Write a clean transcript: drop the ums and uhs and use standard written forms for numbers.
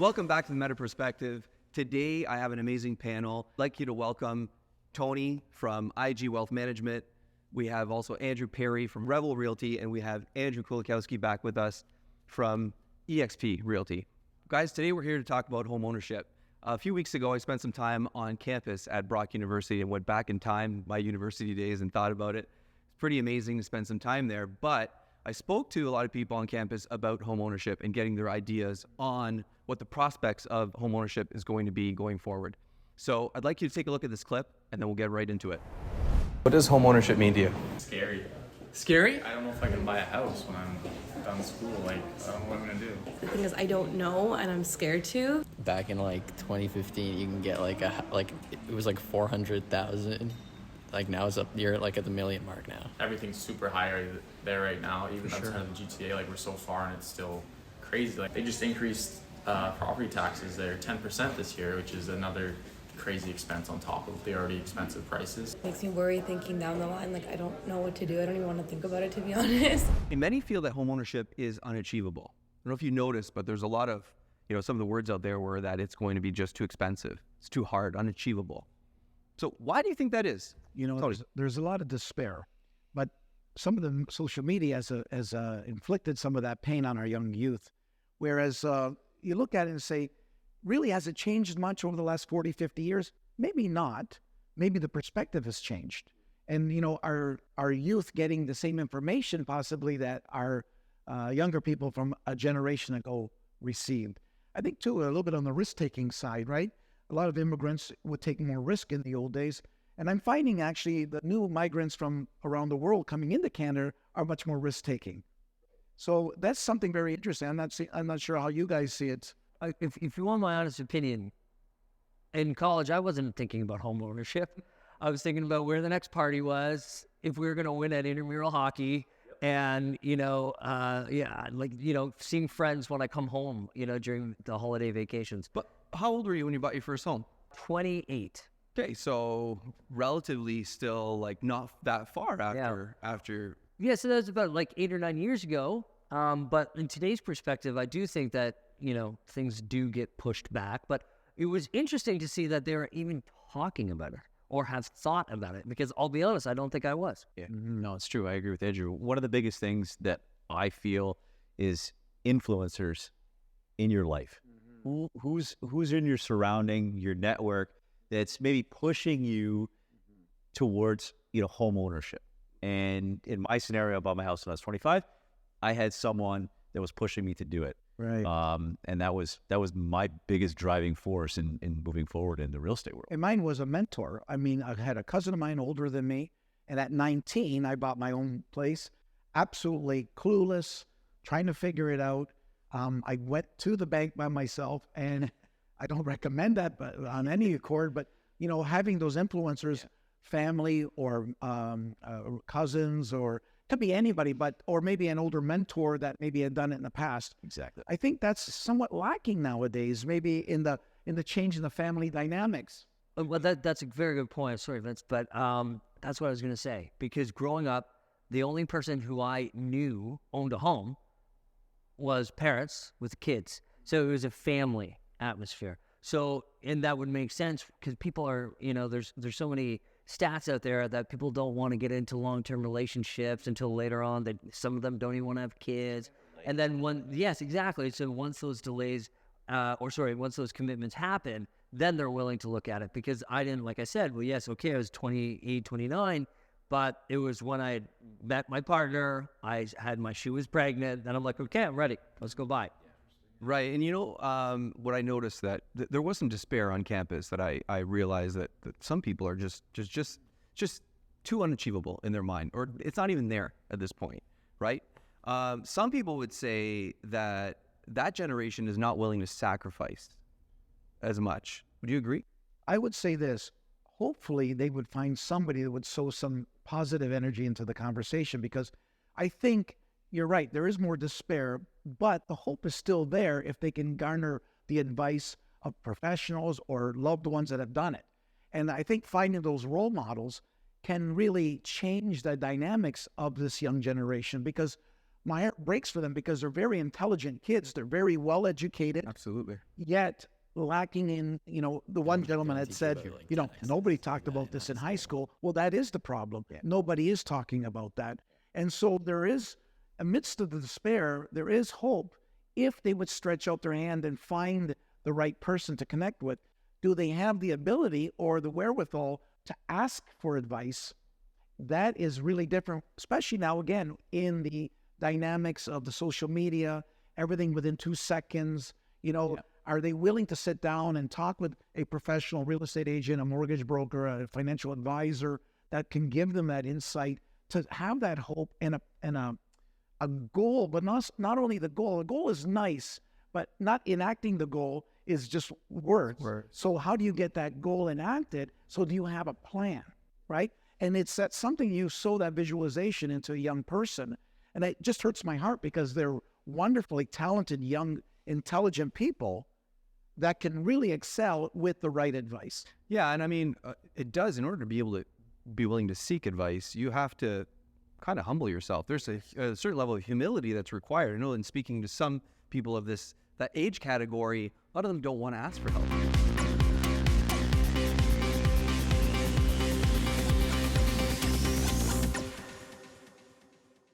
Welcome back to the Meta Perspective. Today, I have an amazing panel. I'd like you to welcome Tony from IG Wealth Management. We have also Andrew Perry from Revel Realty, and we have Andrew Kulikowski back with us from EXP Realty. Guys, today we're here to talk about home ownership. A few weeks ago, I spent some time on campus at Brock University and went back in time, my university days, and thought about it. It's pretty amazing to spend some time there, but I spoke to a lot of people on campus about home ownership and getting their ideas on what the prospects of home ownership is going to be going forward. So I'd like you to take a look at this clip, and then we'll get right into it. What does home ownership mean to you? Scary. Scary? I don't know if I can buy a house when I'm done school. Like, I don't know what I'm gonna do. The thing is, I don't know, and I'm scared to. Back in like 2015, you can get it was like 400,000. Like now it's up, you're like at the million mark now. Everything's super high there right now. Even outside of the GTA, like we're so far and it's still crazy. Like they just increased property taxes there 10% this year, which is another crazy expense on top of the already expensive prices. Makes me worry thinking down the line, like I don't know what to do. I don't even want to think about it, to be honest. And many feel that home ownership is unachievable. I don't know if you noticed, but there's a lot of, some of the words out there were that it's going to be just too expensive. It's too hard, unachievable. So why do you think that is? There's a lot of despair, but some of the social media has inflicted some of that pain on our young youth. Whereas you look at it and say, really, has it changed much over the last 40, 50 years? Maybe not. Maybe the perspective has changed. And, our youth getting the same information possibly that our younger people from a generation ago received. I think, too, a little bit on the risk-taking side, right? A lot of immigrants would take more risk in the old days. And I'm finding, actually, the new migrants from around the world coming into Canada are much more risk-taking. So that's something very interesting. I'm not sure how you guys see it. If you want my honest opinion, in college, I wasn't thinking about home ownership. I was thinking about where the next party was, if we were going to win at intramural hockey, and, seeing friends when I come home, during the holiday vacations. But how old were you when you bought your first home? 28. Okay, so relatively still, like, not that far after. Yeah, so that was about, 8 or 9 years ago. But in today's perspective, I do think that, things do get pushed back. But it was interesting to see that they were even talking about it or have thought about it, because I'll be honest, I don't think I was. Yeah, no, it's true. I agree with Andrew. One of the biggest things that I feel is influencers in your life. Who's in your surrounding, your network, that's maybe pushing you towards, home ownership. And in my scenario, I bought my house when I was 25. I had someone that was pushing me to do it. Right. And that was my biggest driving force in moving forward in the real estate world. And mine was a mentor. I mean, I had a cousin of mine older than me. And at 19, I bought my own place. Absolutely clueless, trying to figure it out. I went to the bank by myself, and I don't recommend that but on any accord, but, having those influencers, family or cousins, or could be anybody, or maybe an older mentor that maybe had done it in the past. Exactly. I think that's somewhat lacking nowadays, maybe in the change in the family dynamics. Well, that's a very good point. Sorry, Vince, but that's what I was going to say. Because growing up, the only person who I knew owned a home was parents with kids. So it was a family atmosphere. So, and that would make sense because people are, there's so many stats out there that people don't want to get into long-term relationships until later on. That some of them don't even want to have kids. And then yes, exactly. So once those once those commitments happen, then they're willing to look at it. Because I didn't, like I said, well, yes, okay, I was 28, 29, but it was when I met my partner, she was pregnant, and I'm like, okay, I'm ready. Let's go buy. Right, and what I noticed that there was some despair on campus that I realized that some people are just too unachievable in their mind, or it's not even there at this point, right? Some people would say that generation is not willing to sacrifice as much. Would you agree? I would say this. Hopefully, they would find somebody that would sow some positive energy into the conversation, because I think you're right. There is more despair, but the hope is still there if they can garner the advice of professionals or loved ones that have done it. And I think finding those role models can really change the dynamics of this young generation, because my heart breaks for them because they're very intelligent kids. They're very well educated, Absolutely. yet lacking in, the one gentleman had said, nobody talked about this in high school. Well, that is the problem. Nobody is talking about that. And so there is, amidst of the despair, there is hope if they would stretch out their hand and find the right person to connect with. Do they have the ability or the wherewithal to ask for advice? That is really different, especially now, again, in the dynamics of the social media, everything within 2 seconds. Are they willing to sit down and talk with a professional real estate agent, a mortgage broker, a financial advisor that can give them that insight to have that hope and a goal, but not only the goal. The goal is nice, but not enacting the goal is just words. So how do you get that goal enacted? So do you have a plan, right? And it's that something you sow that visualization into a young person. And it just hurts my heart because they're wonderfully talented, young, intelligent people that can really excel with the right advice. Yeah, and I mean, it does. In order to be able to be willing to seek advice, you have to kind of humble yourself. There's a certain level of humility that's required. I know in speaking to some people of that age category, a lot of them don't want to ask for help.